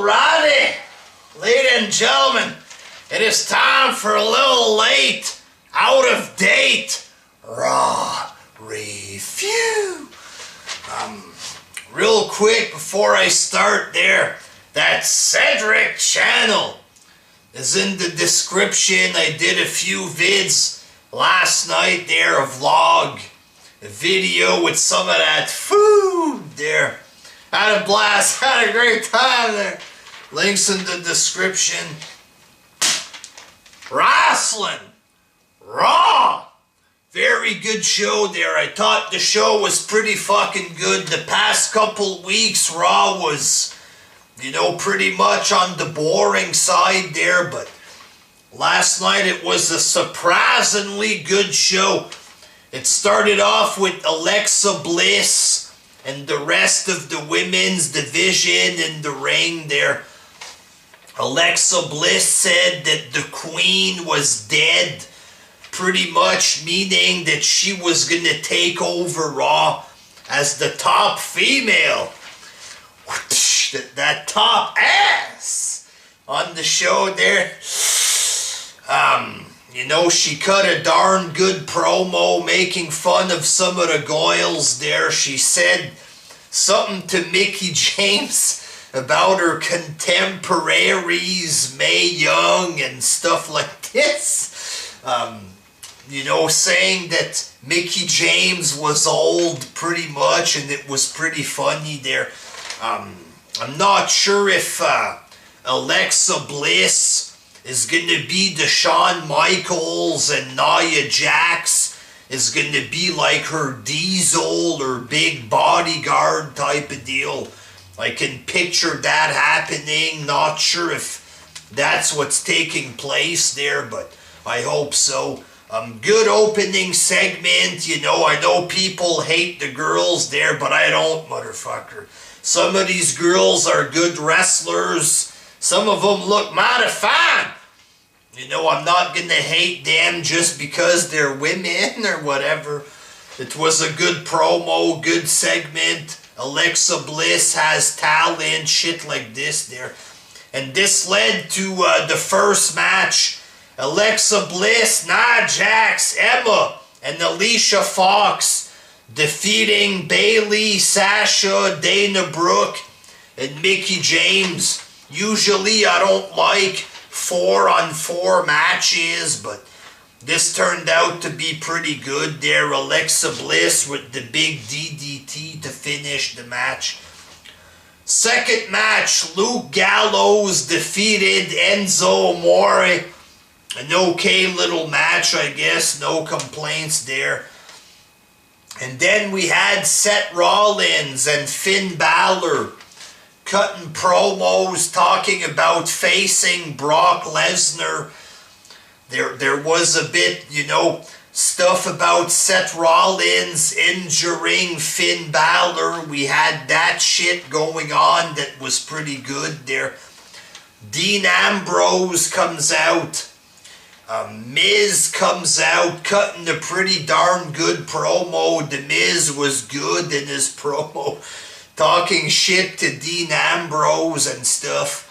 Alrighty, ladies and gentlemen, it is time for a little late, out of date, Raw review. Real quick before I start there, that Cedric channel is in the description. I did a few vids last night there, a vlog, a video with some of that food there. Had a blast, had a great time there. Links in the description. Wrestling, Raw, very good show there. I thought the show was pretty fucking good. The past couple weeks Raw was, you know, pretty much on the boring side there, but last night it was a surprisingly good show. It started off with Alexa Bliss and the rest of the women's division in the ring there. Alexa Bliss said that the Queen was dead, pretty much meaning that she was going to take over Raw as the top female. That top ass on the show there. You know, she cut a darn good promo making fun of some of the Goyles there. She said something to Mickie James about her contemporaries, Mae Young and stuff like this. You know, saying that Mickie James was old pretty much, and it was pretty funny there. I'm not sure if Alexa Bliss is going to be the Shawn Michaels and Nia Jax is going to be like her Diesel or Big Bodyguard type of deal. I can picture that happening. Not sure if that's what's taking place there, but I hope so. Good opening segment. You know, I know people hate the girls there, but I don't, motherfucker. Some of these girls are good wrestlers. Some of them look mighty fine. You know, I'm not going to hate them just because they're women or whatever. It was a good promo, good segment. Alexa Bliss has talent, shit like this there. And this led to the first match. Alexa Bliss, Nia Jax, Emma, and Alicia Fox defeating Bayley, Sasha, Dana Brooke, and Mickie James. Usually I don't like 4-on-4 matches, but this turned out to be pretty good there. Alexa Bliss with the big DDT to finish the match. Second match, Luke Gallows defeated Enzo Amore. An okay little match, I guess. No complaints there. And then we had Seth Rollins and Finn Balor cutting promos talking about facing Brock Lesnar. There was a bit, you know, stuff about Seth Rollins injuring Finn Balor. We had that shit going on that was pretty good there. Dean Ambrose comes out. Miz comes out cutting a pretty darn good promo. The Miz was good in his promo, talking shit to Dean Ambrose and stuff.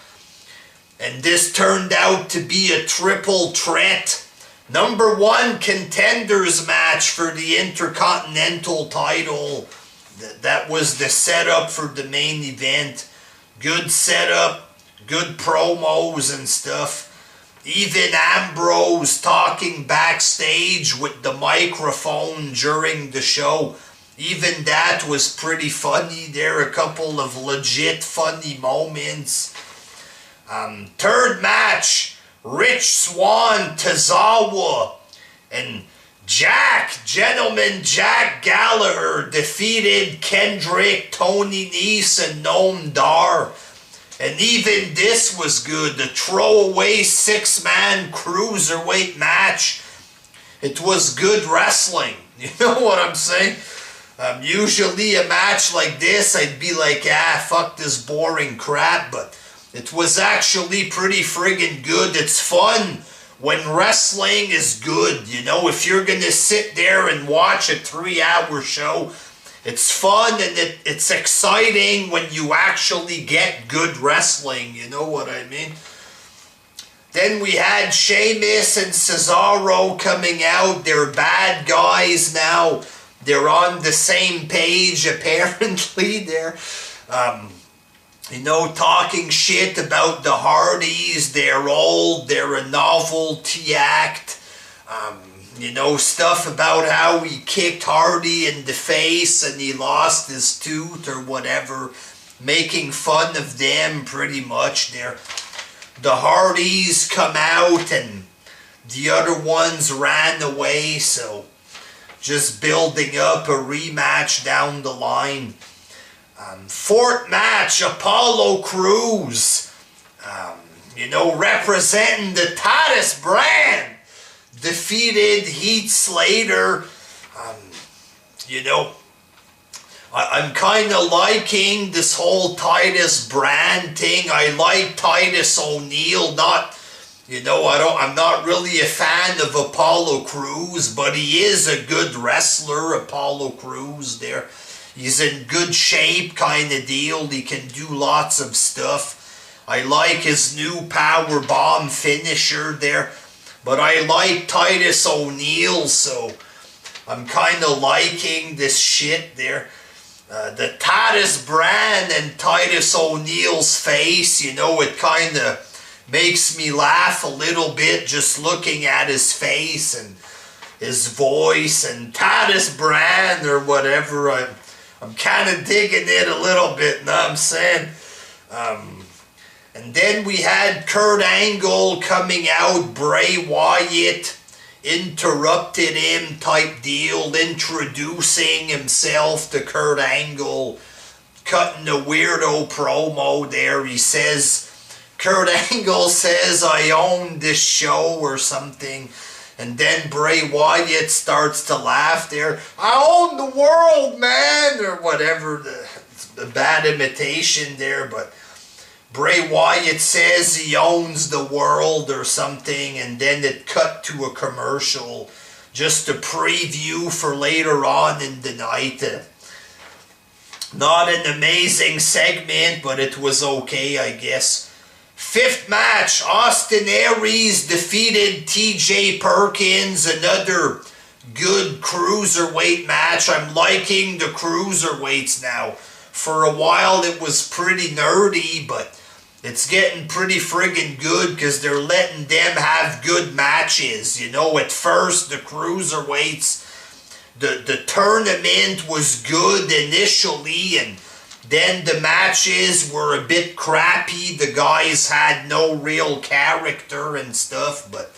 And this turned out to be a triple threat #1 contenders match for the Intercontinental title. That was the setup for the main event. Good setup, good promos and stuff. Even Ambrose talking backstage with the microphone during the show. Even that was pretty funny there. A couple of legit funny moments. Third match, Rich Swann, Tozawa, and Jack Gallagher defeated Kendrick, Tony Nese, and Noam Dar. And even this was good. The throwaway 6-man cruiserweight match. It was good wrestling. You know what I'm saying? Usually a match like this, I'd be like, fuck this boring crap. But it was actually pretty friggin' good. It's fun when wrestling is good. You know, if you're going to sit there and watch a 3-hour show it's fun and it's exciting when you actually get good wrestling, you know what I mean? Then we had Sheamus and Cesaro coming out. They're bad guys now. They're on the same page, apparently. They're, you know, talking shit about the Hardys. They're old. They're a novelty act. You know, stuff about how he kicked Hardy in the face and he lost his tooth or whatever. Making fun of them pretty much. The Hardys come out and the other ones ran away, so just building up a rematch down the line. Fourth match, Apollo Crews, you know, representing the Titus brand, defeated Heath Slater. You know, I'm kind of liking this whole Titus brand thing. I like Titus ONeil, not, you know, I'm not really a fan of Apollo Crews, but he is a good wrestler, Apollo Crews there. He's in good shape kind of deal. He can do lots of stuff. I like his new power bomb finisher there. But I like Titus ONeil, so I'm kind of liking this shit there. The Titus brand and Titus ONeil's face, you know, it kind of makes me laugh a little bit just looking at his face and his voice. And Titus brand or whatever, I'm kind of digging it a little bit, know what I'm saying? And then we had Kurt Angle coming out, Bray Wyatt interrupted him type deal, introducing himself to Kurt Angle, cutting a weirdo promo there. He says, Kurt Angle says, I own this show or something. And then Bray Wyatt starts to laugh there. I own the world, man, or whatever, the bad imitation there, but Bray Wyatt says he owns the world or something, and then it cut to a commercial, just a preview for later on in the night. Not an amazing segment, but it was okay, I guess. Fifth match, Austin Aries defeated TJ Perkins, another good cruiserweight match. I'm liking the cruiserweights now. For a while it was pretty nerdy, but it's getting pretty friggin' good because they're letting them have good matches. You know, at first the cruiserweights, the tournament was good initially, and then the matches were a bit crappy. The guys had no real character and stuff, but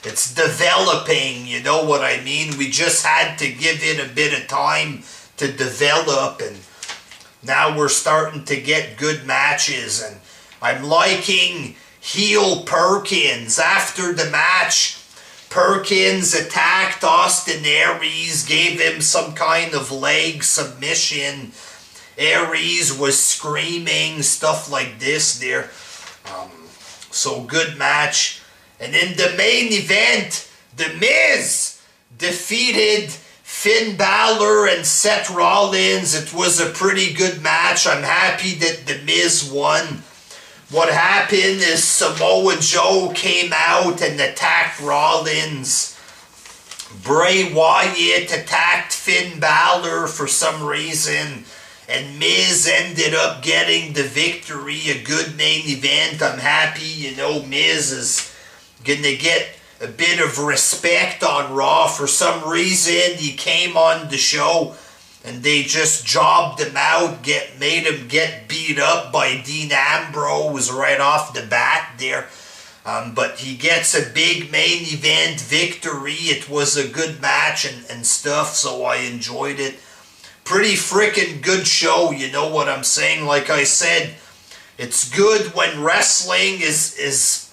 it's developing, you know what I mean? We just had to give it a bit of time to develop, and now we're starting to get good matches, and I'm liking heel Perkins. After the match, Perkins attacked Austin Aries, gave him some kind of leg submission. Aries was screaming, stuff like this there. So good match. And in the main event, The Miz defeated Finn Balor and Seth Rollins. It was a pretty good match. I'm happy that The Miz won. What happened is Samoa Joe came out and attacked Rollins. Bray Wyatt attacked Finn Balor for some reason. And Miz ended up getting the victory, a good main event. I'm happy, you know, Miz is going to get a bit of respect on Raw. For some reason, he came on the show and they just jobbed him out, made him get beat up by Dean Ambrose right off the bat there. But he gets a big main event victory. It was a good match and stuff, so I enjoyed it. Pretty freaking good show, you know what I'm saying? Like I said, it's good when wrestling is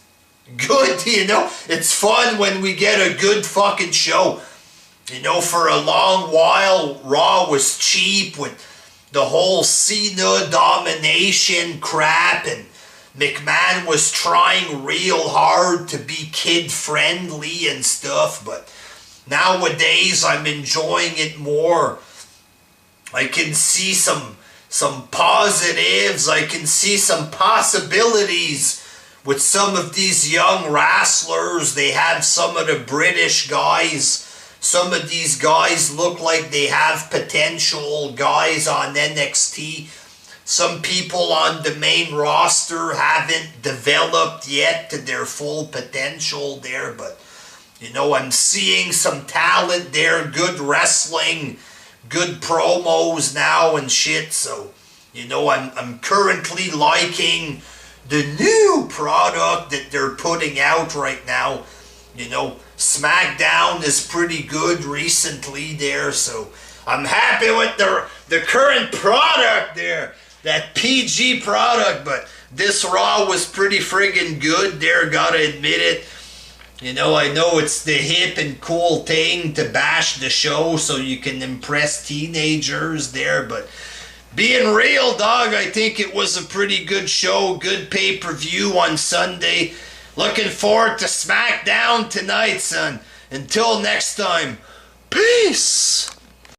good, you know? It's fun when we get a good fucking show. You know, for a long while, Raw was cheap with the whole Cena domination crap, and McMahon was trying real hard to be kid-friendly and stuff, but nowadays I'm enjoying it more. I can see some positives. I can see some possibilities with some of these young wrestlers. They have some of the British guys. Some of these guys look like they have potential, guys on NXT. Some people on the main roster haven't developed yet to their full potential there, but you know, I'm seeing some talent there, good wrestling, good promos now and shit. So, you know, I'm currently liking the new product that they're putting out right now. You know, SmackDown is pretty good recently there, so I'm happy with the current product there, that PG product. But this Raw was pretty friggin' good there, gotta admit it. You know, I know it's the hip and cool thing to bash the show so you can impress teenagers there, but being real, dog, I think it was a pretty good show, good pay-per-view on Sunday. Looking forward to SmackDown tonight, son. Until next time, peace!